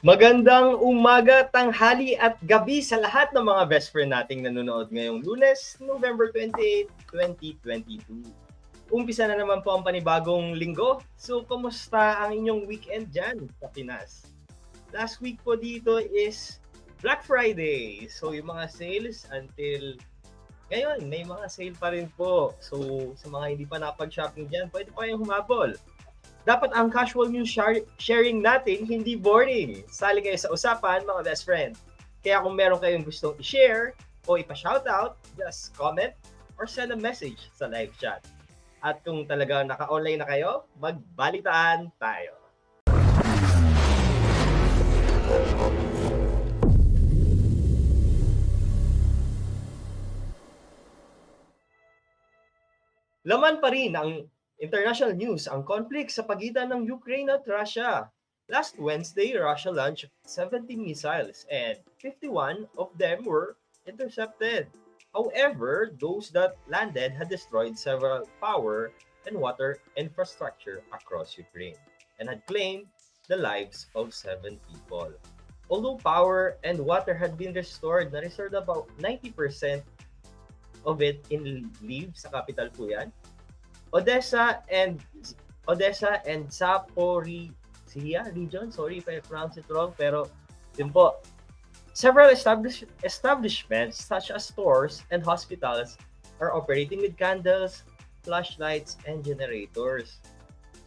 Magandang umaga, tanghali at gabi sa lahat ng mga best friend nating nanonood ngayong Lunes, November 28, 2022. Umpisa na naman po ang panibagong linggo. So, kumusta ang inyong weekend dyan sa Pinas? Last week po dito is Black Friday. So, yung mga sales until ngayon, may mga sale pa rin po. So, sa mga hindi pa napag-shopping dyan, pwede pa kayong humabol. Dapat ang casual news sharing natin hindi boring. Sali kayo sa usapan, mga best friend. Kaya kung meron kayong gustong i-share o ipa-shoutout, just comment or send a message sa live chat. At kung talaga naka-online na kayo, magbalitaan tayo. Laman pa rin ang international news ang conflict sa pagitan ng Ukraine at Russia. Last Wednesday, Russia launched 70 missiles and 51 of them were intercepted. However, those that landed had destroyed several power and water infrastructure across Ukraine and had claimed the lives of 7 people. Although power and water had been restored about 90% of it in Lviv, sa capital po yan, Odessa and Zaporizhia region. Sorry if I pronounce it wrong, pero yun po. Several establishments such as stores and hospitals are operating with candles, flashlights, and generators.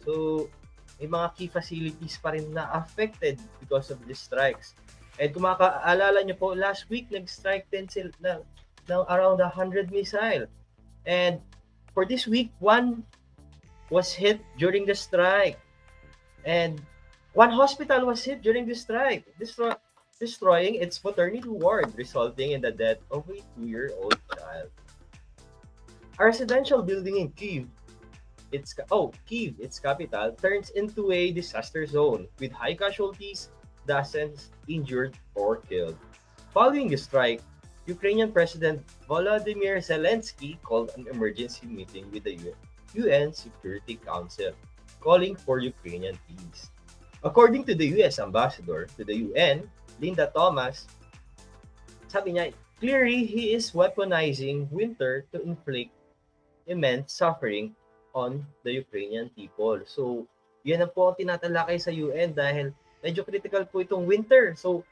So, may mga key facilities pa rin na affected because of these strikes. And kung makaalala nyo po, last week nag-strike din sila ng around 100 missile. And for this week, one was hit during the strike. And one hospital was hit during the strike, destroying its maternity ward, resulting in the death of a 2-year-old child. A residential building in Kyiv, its capital, turns into a disaster zone with high casualties, dozens injured or killed. Following the strike, Ukrainian President Volodymyr Zelensky called an emergency meeting with the UN Security Council, calling for Ukrainian peace. According to the US Ambassador to the UN, Linda Thomas, sabi niya, clearly he is weaponizing winter to inflict immense suffering on the Ukrainian people. So, yan ang po ang tinatalakay sa UN dahil medyo critical po itong winter. So,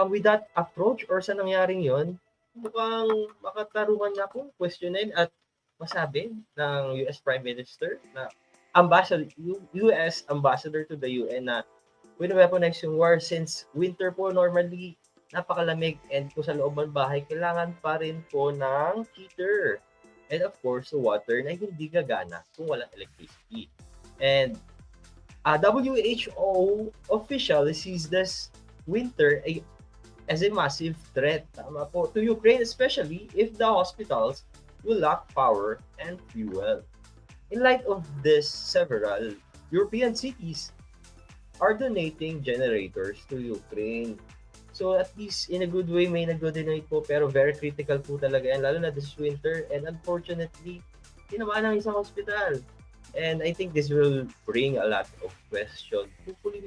with that approach or sa nangyaring yon, mukhang makatarungan na pong questionin at masabi ng US Prime Minister na US Ambassador to the UN na wini-weaponize yung war since winter po normally napakalamig and kung sa loob ng bahay, kailangan pa rin po ng heater. And of course, water na hindi gagana kung walang electricity. And WHO official sees this winter as a massive threat tama po, to Ukraine, especially if the hospitals will lack power and fuel. In light of this, several European cities are donating generators to Ukraine. So at least in a good way, may nag-donate po, pero very critical po talaga yan, lalo na this winter. And unfortunately, tinamaan ng isang hospital. And I think this will bring a lot of questions. Hopefully,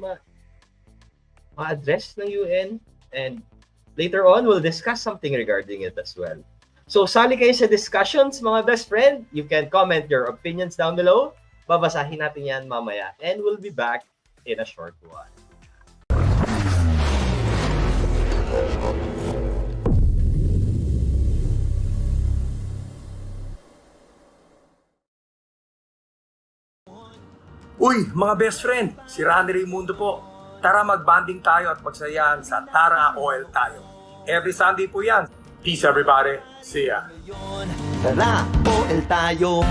ma-address ng UN. And later on, we'll discuss something regarding it as well. So, sali kayo sa discussions, mga best friend. You can comment your opinions down below. Babasahin natin yan mamaya. And we'll be back in a short while. Uy, mga best friend! Si Rani Raimundo po. Tara mag-banding tayo at magsayahan sa Tara Oil Tayo. Every Sunday po yan. Peace everybody. See ya. Tara Oil Tayo.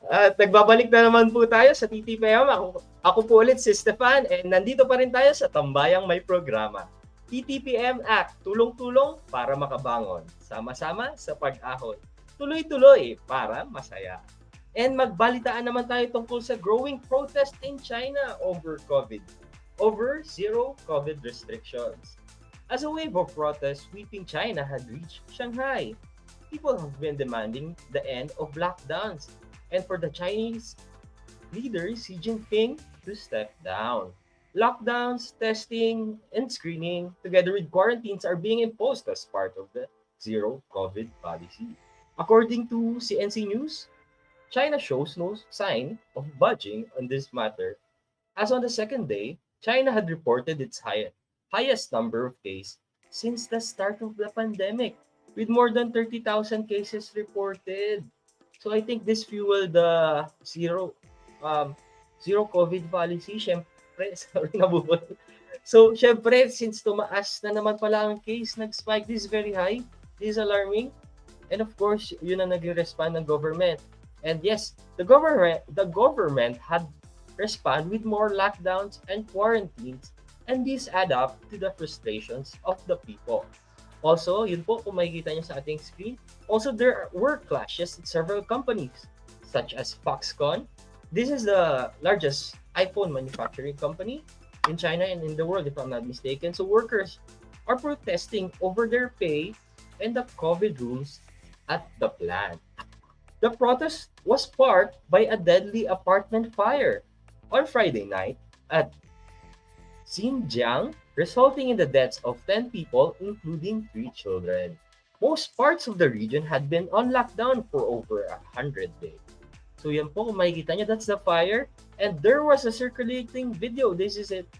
At nagbabalik na naman po tayo sa TTPM. Ako po ulit si Stefan and nandito pa rin tayo sa Tambayang May Programa. TTPM ACT, tulong-tulong para makabangon. Sama-sama sa pag-ahon. Tuloy-tuloy para masaya. And magbalitaan naman tayo tungkol sa growing protest in China over COVID. Over zero COVID restrictions. As a wave of protest sweeping China had reached Shanghai, people have been demanding the end of lockdowns and for the Chinese leader Xi Jinping to step down. Lockdowns, testing, and screening, together with quarantines, are being imposed as part of the zero COVID policy. According to CNC News, China shows no sign of budging on this matter, as on the second day, China had reported its highest number of cases since the start of the pandemic, with more than 30,000 cases reported. So I think this fueled the um, zero COVID policy. Syempre, sorry, nabubot. So, syempre, since tumaas na naman pala ang case, nag-spike, this is very high, this is alarming. And of course, yun ang nag-respond ng government. And yes, the government had respond with more lockdowns and quarantines, and these add up to the frustrations of the people. Also, yun po, kung makikita nyo sa ating screen, also there were clashes at several companies, such as Foxconn. This is the largest iPhone manufacturing company in China and in the world, if I'm not mistaken. So workers are protesting over their pay and the COVID rules at the plant. The protest was sparked by a deadly apartment fire on Friday night at Xinjiang, resulting in the deaths of 10 people, including 3 children. Most parts of the region had been on lockdown for over 100 days. So yan po, kung makikita nyo, that's the fire. And there was a circulating video. This is it.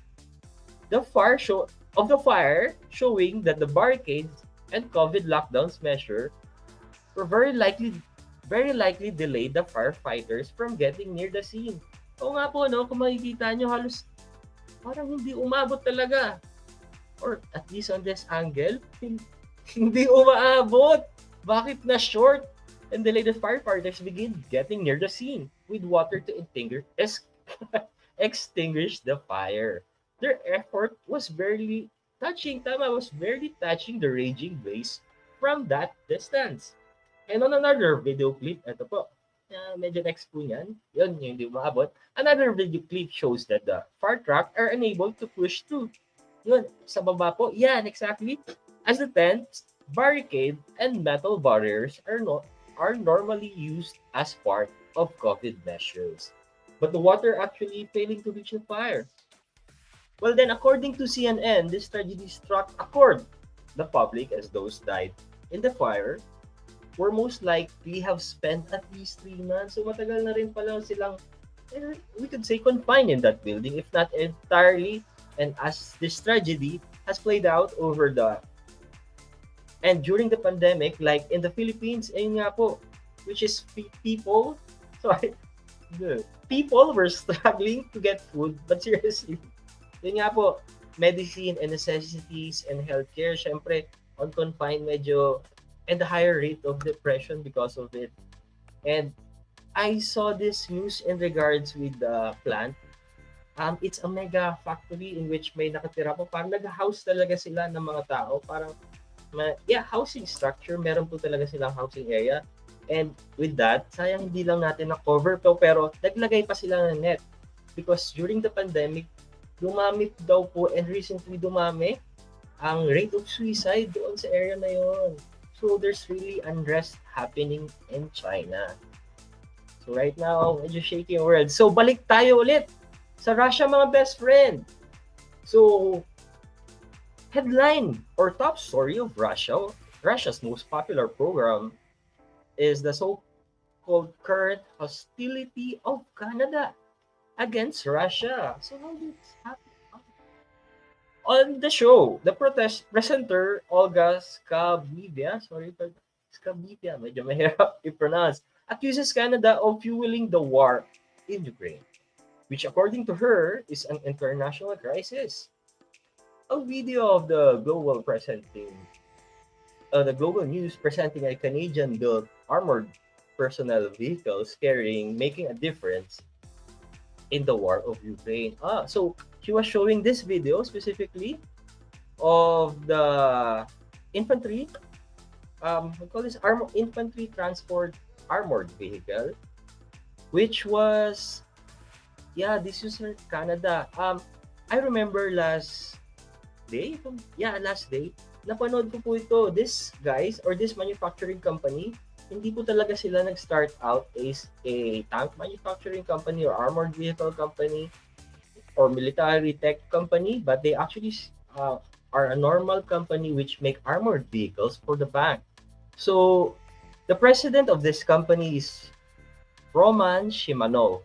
The fire showing that the barricades and COVID lockdowns measure were very likely delayed the firefighters from getting near the scene. Oo nga po, no? Kung makikita nyo, halos parang hindi umabot talaga. Or at least on this angle, hindi umaabot. Bakit na short? And delayed the firefighters begin getting near the scene with water to extinguish the fire. Their effort was barely touching the raging blaze from that distance. And on another video clip, ito po, medyo next po yan, yun, yung hindi umaabot. Another video clip shows that the fire truck are unable to push through. Yun, sa baba po, yan, exactly. As the tents, barricade, and metal barriers are normally used as part of COVID measures. But the water actually failing to reach the fire. Well then, according to CNN, this tragedy struck a chord the public as those died in the fire were most likely have spent at least 3 months. So matagal na rin pala silang, we could say, confined in that building, if not entirely. And as this tragedy has played out and during the pandemic, like in the Philippines, ayun nga po, which is people were struggling to get food, but seriously, yun nga po, medicine and necessities and healthcare, syempre, on confined medyo, and the higher rate of depression because of it. And I saw this news in regards with the plant. It's a mega factory in which may nakatira po. Parang nag-house talaga sila ng mga tao. Parang, housing structure. Meron po talaga silang housing area. And with that, sayang hindi lang natin na-cover to, pero naglagay pa sila ng net. Because during the pandemic, dumami daw po, and recently dumami, ang rate of suicide doon sa area na yon. So there's really unrest happening in China. So right now, medyo shaky ang world. So balik tayo ulit sa Russia, mga best friend. So, headline or top story of Russia's most popular program is the so-called current hostility of Canada against Russia. So how did this happen? On the show, the presenter Olga Skabivia, medyo mahirap i-pronounce, accuses Canada of fueling the war in Ukraine, which according to her is an international crisis. A video of the global news presenting a Canadian-built armored personnel vehicles making a difference in the war of Ukraine. So she was showing this video specifically of the infantry, we call this infantry transport armored vehicle, which was, yeah, this was in Canada. I remember last day, napanood ko po ito. This guys or this manufacturing company, hindi po talaga sila nag-start out as a tank manufacturing company or armored vehicle company or military tech company, but they actually are a normal company which make armored vehicles for the bank. So the president of this company is Roman Shimanov.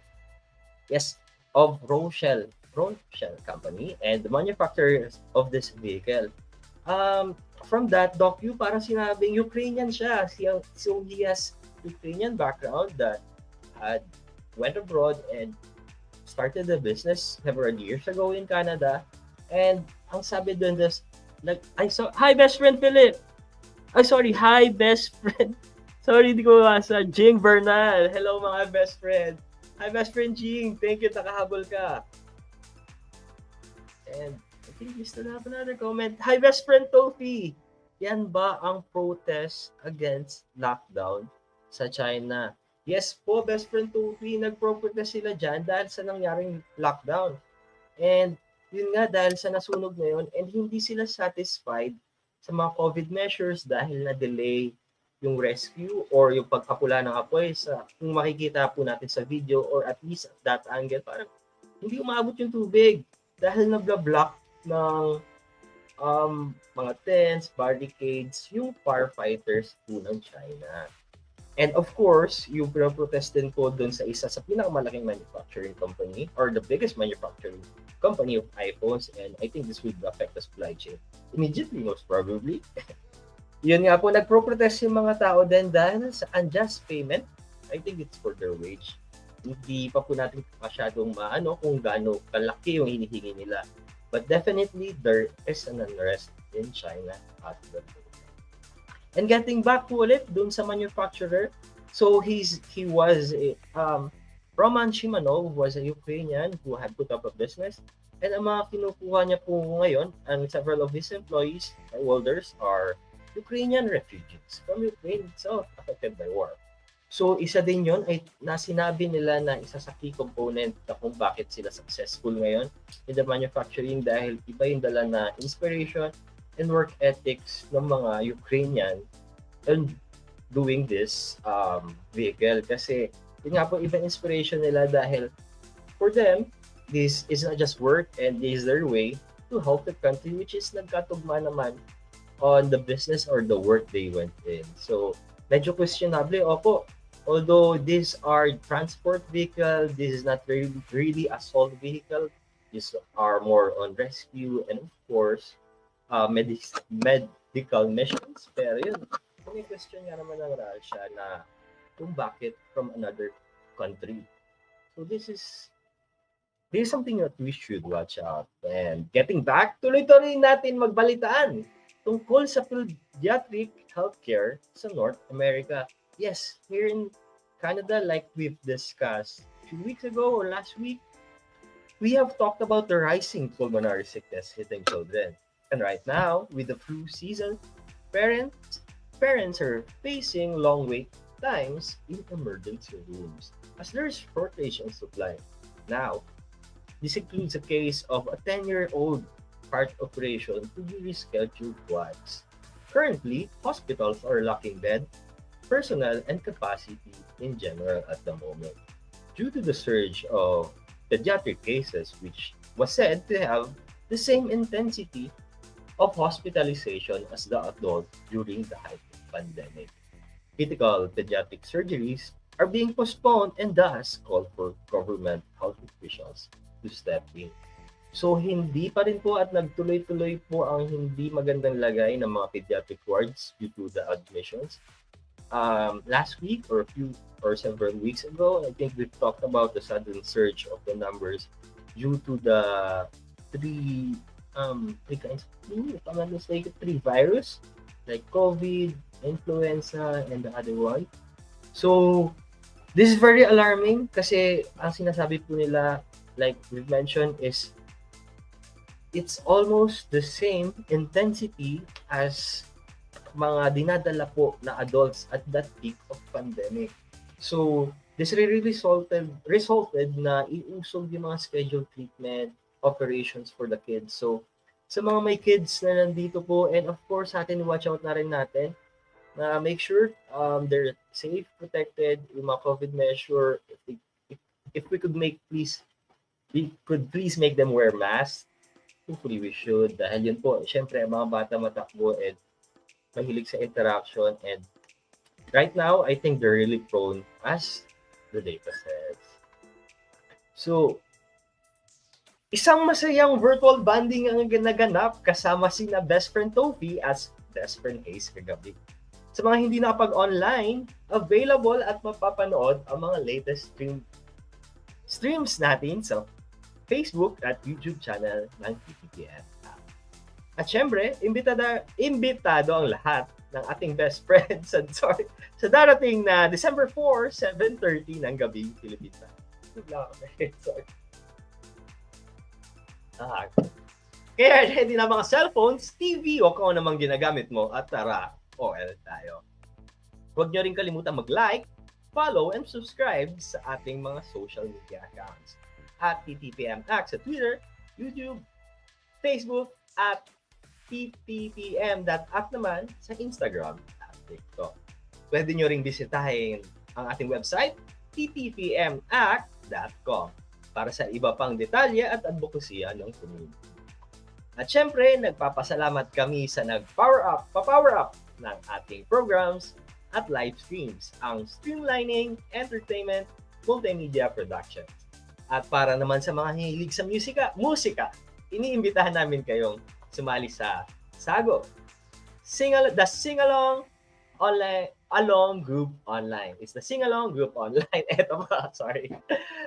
Yes, of Rochelle Company and the manufacturers of this vehicle. From that docu, parang sinabing Ukrainian siya. So he has Ukrainian background that had went abroad and started the business several years ago in Canada. And ang sabi doon is, I saw, hi best friend Philip. Hi best friend. Sorry, di ko mabasa. Jing Bernal. Hello mga best friend. Hi best friend Jing. Thank you, nakahabol ka. And I think we still have another comment. Hi best friend Tofi. Yan ba ang protest against lockdown sa China? Yes po, best friend Tofi. Nag-protest sila dyan dahil sa nangyaring lockdown. And yun nga, dahil sa nasunog na yun, and hindi sila satisfied sa mga COVID measures dahil na-delay yung rescue or yung pagkapula ng apoy sa kung makikita po natin sa video or at least at that angle, parang hindi umabot yung tubig dahil nabla-block ng mga tents, barricades, yung firefighters po ng China. And of course, yung pinaprotest din po doon sa isa sa pinakamalaking manufacturing company or the biggest manufacturing company of iPhones, and I think this would affect the supply chain immediately, most probably. Yun nga po, nagpro-protest yung mga tao din dahil sa unjust payment. I think it's for their wage. Hindi pa po natin masyadong maano kung gaano kalaki yung hinihingi nila. But definitely, there is an unrest in China at the moment. And getting back to ulit dun sa manufacturer, so he was Roman Shimanov was a Ukrainian who had put up a business, and ang mga kinukuha niya po ngayon, and several of his employees, holders, are Ukrainian refugees from Ukraine itself affected by war. So isa din yon ay nasinabi nila na isa sa key component na kung bakit sila successful ngayon in the manufacturing dahil iba yung dala na inspiration and work ethics ng mga Ukrainian and doing this vehicle. Kasi yun nga po, iba inspiration nila dahil for them, this is not just work and this is their way to help the country, which is nagkatugma naman on the business or the work they went in. So, medyo questionable. Opo, although these are transport vehicle, this is not really assault vehicle. These are more on rescue and of course, medical missions. Pero yun, may question nga naman ng Russia na kung bakit from another country. So this is something that we should watch out. And getting back, tuloy-tuloy natin magbalitaan tungkol sa pediatric healthcare sa North America. Yes, here in Canada, like we've discussed a few weeks ago or last week, we have talked about the rising pulmonary sickness hitting children. And right now, with the flu season, parents are facing long wait times in emergency rooms as there is shortage in supply. Now, this includes a case of a 10-year-old heart operation to be rescheduled twice. Currently, hospitals are lacking bed, personnel, and capacity in general at the moment due to the surge of pediatric cases, which was said to have the same intensity of hospitalization as the adult during the height of pandemic. Critical pediatric surgeries are being postponed and thus called for government health officials to step in. So hindi pa rin po at nagtuloy-tuloy po ang hindi magandang lagay ng mga pediatric wards due to the admissions. Last week or several weeks ago, I think we've talked about the sudden surge of the numbers due to the three kinds of flu, if I'm not mistaken, three virus like COVID, influenza, and the other one. So, this is very alarming kasi ang sinasabi po nila, like we've mentioned, is it's almost the same intensity as mga dinadala po na adults at that peak of pandemic. So, this really resulted na iusog yung mga scheduled treatment operations for the kids. So, sa mga may kids na nandito po, and of course, atin watch out na rin natin na make sure they're safe, protected, yung mga COVID measure. If we could please make them wear masks. Hopefully we should. Dahil yun po, syempre, mga bata matakbo and mahilig sa interaction, and right now, I think they're really prone as the data says. So, isang masayang virtual bonding ang naganap kasama sina Besfren Tofi as Besfren Hayes kagabi. Sa mga hindi nakapag-online, available at mapapanood ang mga latest streams natin sa Facebook at YouTube channel ng TTPM. At syempre, imbitado ang lahat ng ating best friends sa darating na December 4, 7:30 ng gabi Philippine Time. Sorry. Kaya ready na mga cellphones, TV o kung ano namang ginagamit mo at tara, OL tayo. Huwag nyo rin kalimutan mag-like, follow, and subscribe sa ating mga social media accounts at TTPM ACT sa Twitter, YouTube, Facebook, at ttpm.act naman sa Instagram at TikTok. Pwede nyo ring bisitahin ang ating website, ttpmact.com, para sa iba pang detalye at advokasya ng community. At syempre, nagpapasalamat kami sa pa-power up ng ating programs at live streams, ang Streamlining Entertainment Multimedia Productions. At para naman sa mga hilig sa musika, iniimbitahan namin kayong sumali sa SAGO, the Sing-Along Group Online. It's the Sing-Along Group Online. Eto pa, sorry.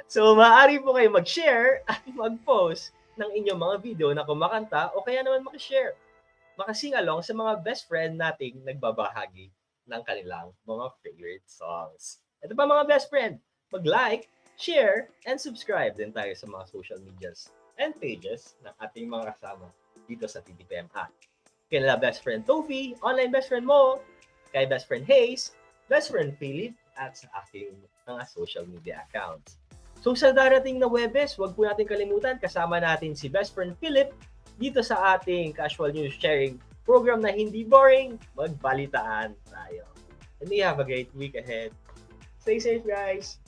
So, maaari po kayo mag-share at mag-post ng inyong mga video na kumakanta o kaya naman makishare, makasing-along sa mga best friend nating nagbabahagi ng kanilang mga favorite songs. Ito pa mga best friend, mag-like, share, and subscribe din tayo sa mga social medias and pages ng ating mga kasama dito sa TTPM ACT. Kaya best friend Tofi, online best friend mo, kay best friend Hayes, best friend Philip, at sa aking mga social media accounts. So sa darating na Webes, huwag po natin kalimutan, kasama natin si best friend Philip dito sa ating casual news sharing program na hindi boring, Magbalitaan Tayo. And we have a great week ahead. Stay safe, guys!